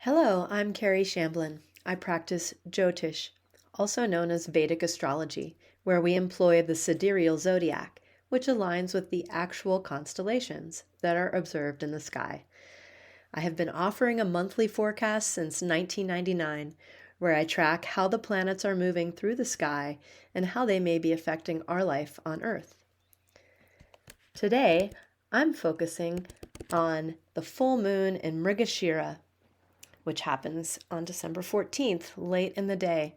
Hello, I'm Kerry Shamblin. I practice Jyotish, also known as Vedic astrology, where we employ the sidereal zodiac, which aligns with the actual constellations that are observed in the sky. I have been offering a monthly forecast since 1999, where I track how the planets are moving through the sky and how they may be affecting our life on Earth. Today, I'm focusing on the full moon in Mrigashira, which happens on December 14th, late in the day.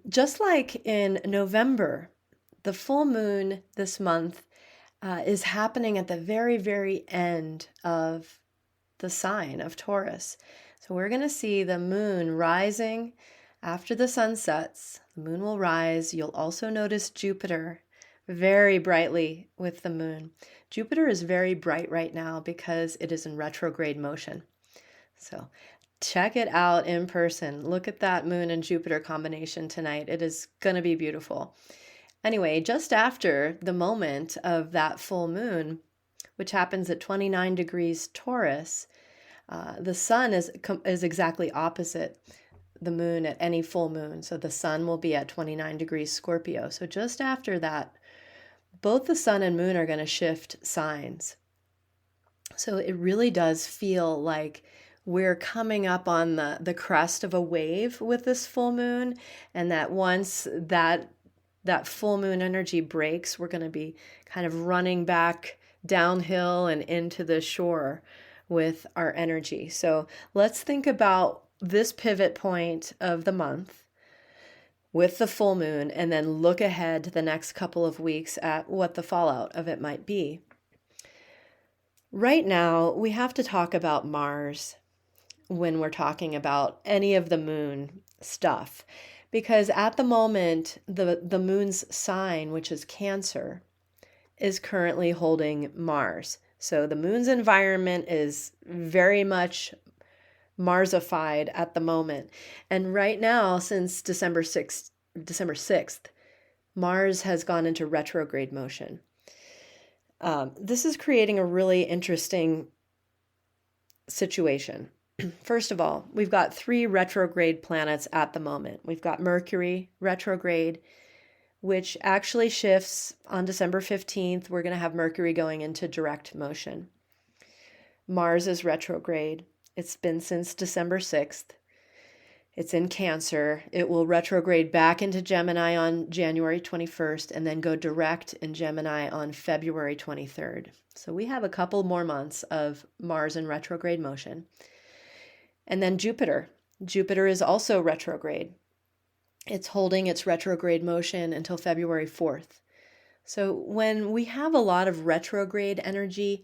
Just like in November, the full moon this month is happening at the very, very end of the sign of Taurus. So we're going to see the moon rising after the sun sets. The moon will rise. You'll also notice Jupiter very brightly with the moon. Jupiter is very bright right now because it is in retrograde motion. So check it out in person. Look at that moon and Jupiter combination tonight. It is going to be beautiful. Anyway, just after the moment of that full moon, which happens at 29 degrees Taurus, the sun is exactly opposite the moon at any full moon. So the sun will be at 29 degrees Scorpio. So just after that, both the sun and moon are going to shift signs. So it really does feel like we're coming up on the crest of a wave with this full moon, and that once that full moon energy breaks, we're going to be kind of running back downhill and into the shore with our energy. So let's think about this pivot point of the month with the full moon, and then look ahead to the next couple of weeks at what the fallout of it might be. Right now, we have to talk about Mars when we're talking about any of the moon stuff, because at the moment, the moon's sign, which is Cancer, is currently holding Mars. So the moon's environment is very much Marsified at the moment. And right now, since December 6th, Mars has gone into retrograde motion. This is creating a really interesting situation. First of all, we've got 3 retrograde planets at the moment. We've got Mercury retrograde, which actually shifts on December 15th. We're going to have Mercury going into direct motion. Mars is retrograde. It's been since December 6th. It's in Cancer. It will retrograde back into Gemini on January 21st and then go direct in Gemini on February 23rd. So we have a couple more months of Mars in retrograde motion. And then Jupiter. Jupiter is also retrograde. It's holding its retrograde motion until February 4th. So when we have a lot of retrograde energy,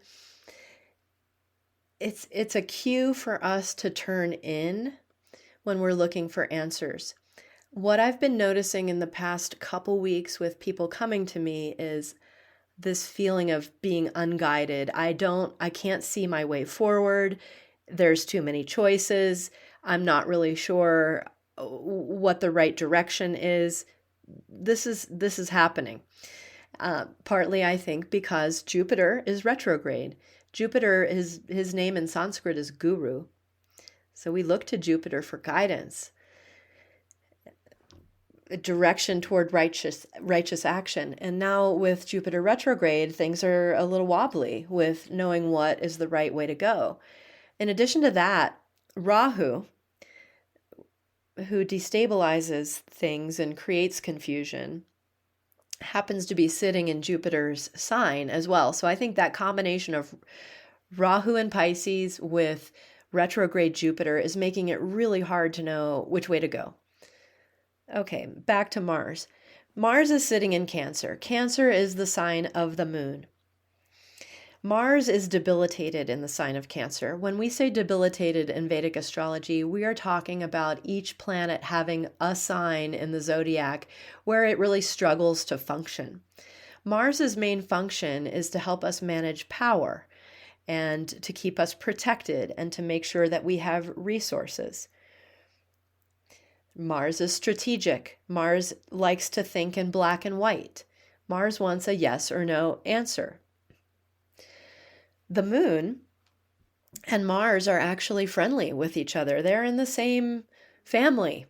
it's a cue for us to turn in when we're looking for answers. What I've been noticing in the past couple weeks with people coming to me is this feeling of being unguided. I can't see my way forward. There's too many choices. I'm not really sure what the right direction is. This is happening. Partly, I think, because Jupiter is retrograde. Jupiter, his name in Sanskrit is Guru. So we look to Jupiter for guidance, a direction toward righteous action. And now with Jupiter retrograde, things are a little wobbly with knowing what is the right way to go. In addition to that, Rahu, who destabilizes things and creates confusion, happens to be sitting in Jupiter's sign as well. So I think that combination of Rahu and Pisces with retrograde Jupiter is making it really hard to know which way to go. Okay, back to Mars. Mars is sitting in Cancer. Cancer is the sign of the moon. Mars is debilitated in the sign of Cancer. When we say debilitated in Vedic astrology, we are talking about each planet having a sign in the zodiac where it really struggles to function. Mars's main function is to help us manage power and to keep us protected and to make sure that we have resources. Mars is strategic. Mars likes to think in black and white. Mars wants a yes or no answer. The moon and Mars are actually friendly with each other. They're in the same family.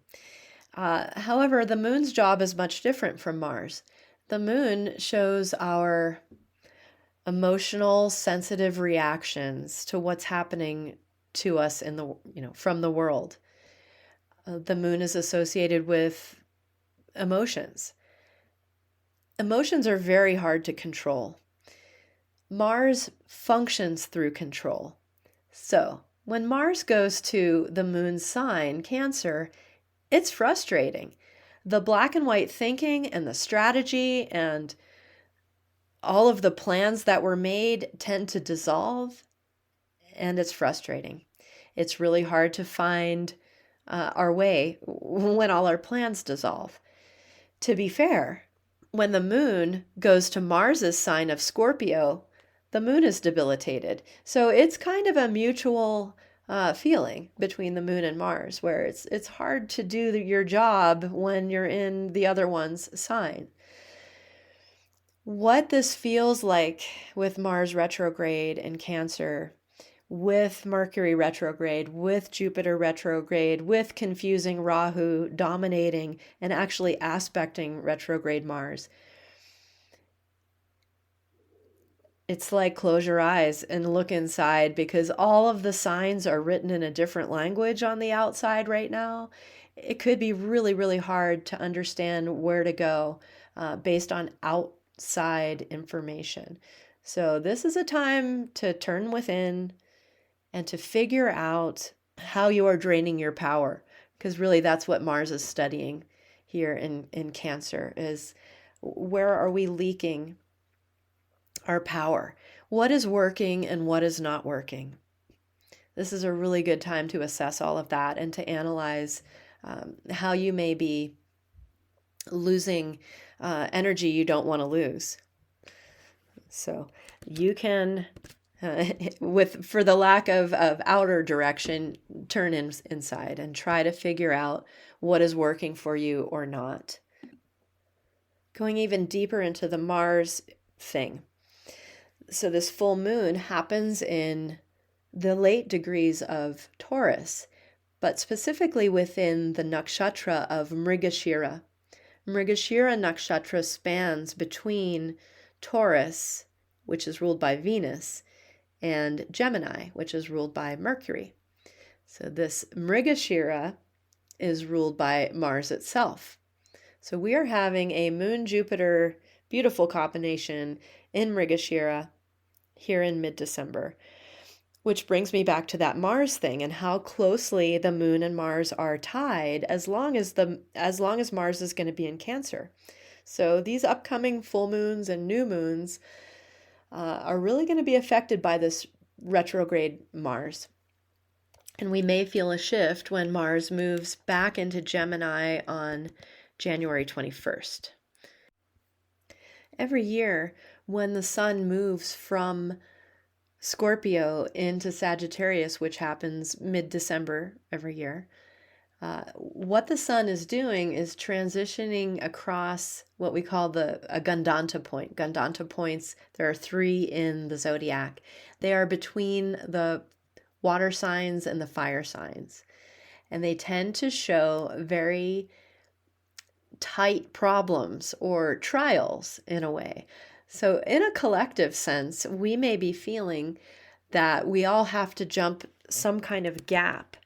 However, the moon's job is much different from Mars. The moon shows our emotional, sensitive reactions to what's happening to us in the, from the world. The moon is associated with emotions. Emotions are very hard to control. Mars functions through control. So, when Mars goes to the moon's sign, Cancer, it's frustrating. The black and white thinking and the strategy and all of the plans that were made tend to dissolve, and it's frustrating. It's really hard to find our way when all our plans dissolve. To be fair, when the moon goes to Mars's sign of Scorpio, the moon is debilitated. So it's kind of a mutual feeling between the moon and Mars, where it's hard to do your job when you're in the other one's sign. What this feels like with Mars retrograde in Cancer, with Mercury retrograde, with Jupiter retrograde, with confusing Rahu dominating and actually aspecting retrograde Mars. It's like close your eyes and look inside, because all of the signs are written in a different language on the outside right now. It could be really, really hard to understand where to go based on outside information. So this is a time to turn within and to figure out how you are draining your power, because really that's what Mars is studying here in Cancer, is where are we leaking our power? What is working and what is not working? This is a really good time to assess all of that and to analyze how you may be losing energy you don't want to lose. So you can, for the lack of outer direction, turn inside and try to figure out what is working for you or not. Going even deeper into the Mars thing. So this full moon happens in the late degrees of Taurus, but specifically within the nakshatra of Mrigashira. Mrigashira nakshatra spans between Taurus, which is ruled by Venus, and Gemini, which is ruled by Mercury. So this Mrigashira is ruled by Mars itself. So we are having a Moon-Jupiter beautiful combination in Mrigashira here in mid-December, which brings me back to that Mars thing and how closely the moon and Mars are tied as long as Mars is going to be in Cancer. So these upcoming full moons and new moons are really going to be affected by this retrograde Mars. And we may feel a shift when Mars moves back into Gemini on January 21st. Every year, when the sun moves from Scorpio into Sagittarius, which happens mid-December every year, what the sun is doing is transitioning across what we call a Gandanta point. Gandanta points, there are 3 in the zodiac. They are between the water signs and the fire signs. And they tend to show very tight problems or trials in a way. So in a collective sense, we may be feeling that we all have to jump some kind of gap.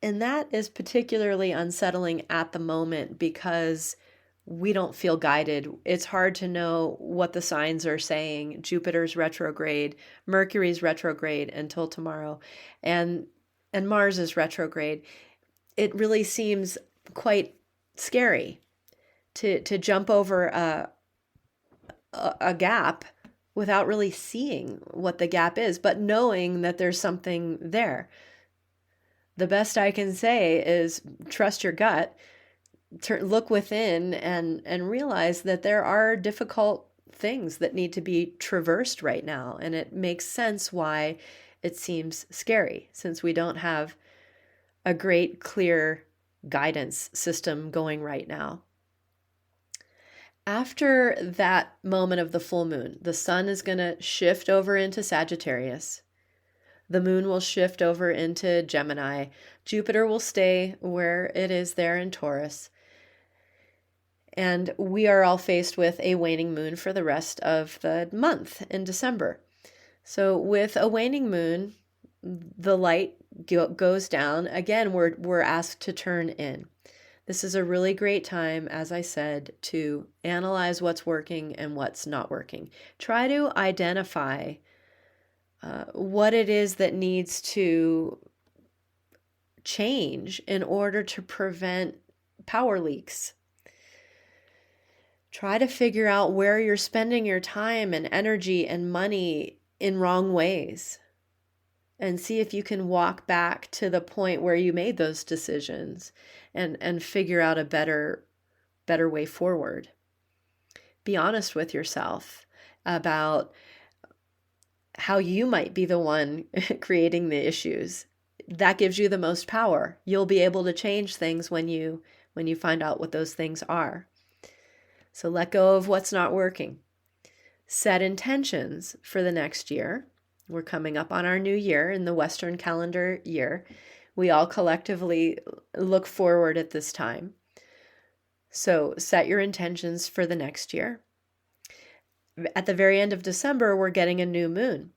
And that is particularly unsettling at the moment because we don't feel guided. It's hard to know what the signs are saying. Jupiter's retrograde, Mercury's retrograde until tomorrow, and Mars is retrograde. It really seems quite scary to jump over a gap without really seeing what the gap is, but knowing that there's something there. The best I can say is trust your gut, look within and realize that there are difficult things that need to be traversed right now. And it makes sense why it seems scary, since we don't have a great, clear guidance system going right now. After that moment of the full moon, the sun is going to shift over into Sagittarius. The moon will shift over into Gemini. Jupiter will stay where it is there in Taurus. And we are all faced with a waning moon for the rest of the month in December. So with a waning moon, the light goes down. Again, we're asked to turn in. This is a really great time, as I said, to analyze what's working and what's not working. Try to identify what it is that needs to change in order to prevent power leaks. Try to figure out where you're spending your time and energy and money in wrong ways, and see if you can walk back to the point where you made those decisions and figure out a better way forward. Be honest with yourself about how you might be the one creating the issues. That gives you the most power. You'll be able to change things when you find out what those things are. So let go of what's not working. Set intentions for the next year. We're coming up on our new year in the Western calendar year. We all collectively look forward at this time. So set your intentions for the next year. At the very end of December, we're getting a new moon.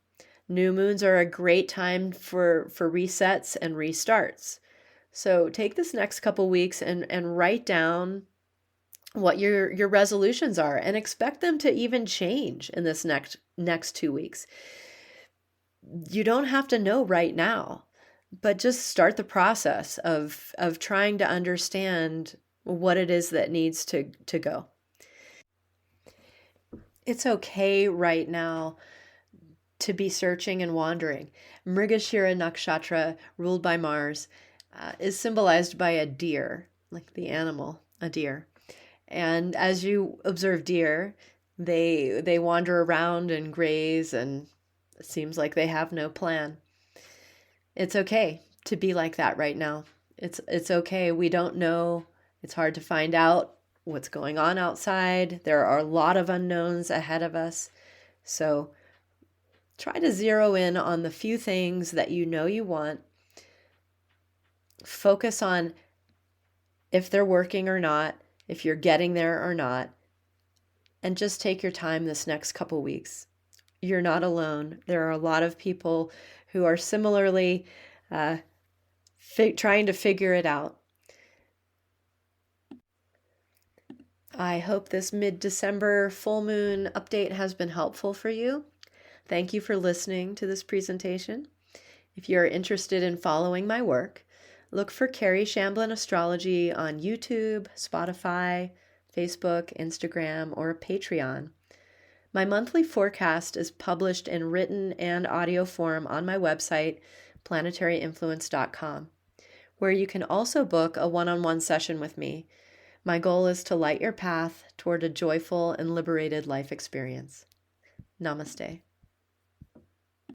New moons are a great time for resets and restarts. So take this next couple weeks and write down what your resolutions are, and expect them to even change in this next 2 weeks. You don't have to know right now, but just start the process of trying to understand what it is that needs to go. It's okay right now to be searching and wandering. Mrigashira nakshatra, ruled by Mars, is symbolized by a deer, like the animal, a deer. And as you observe deer, they wander around and graze, and it seems like they have no plan. It's okay to be like that right now. It's okay. We don't know. It's hard to find out what's going on outside. There are a lot of unknowns ahead of us. So try to zero in on the few things that you know you want. Focus on if they're working or not, if you're getting there or not, and just take your time this next couple weeks. You're not alone. There are a lot of people who are similarly trying to figure it out. I hope this mid-December full moon update has been helpful for you. Thank you for listening to this presentation. If you're interested in following my work, look for Kerry Shamblin Astrology on YouTube, Spotify, Facebook, Instagram, or Patreon. My monthly forecast is published in written and audio form on my website, planetaryinfluence.com, where you can also book a one-on-one session with me. My goal is to light your path toward a joyful and liberated life experience. Namaste.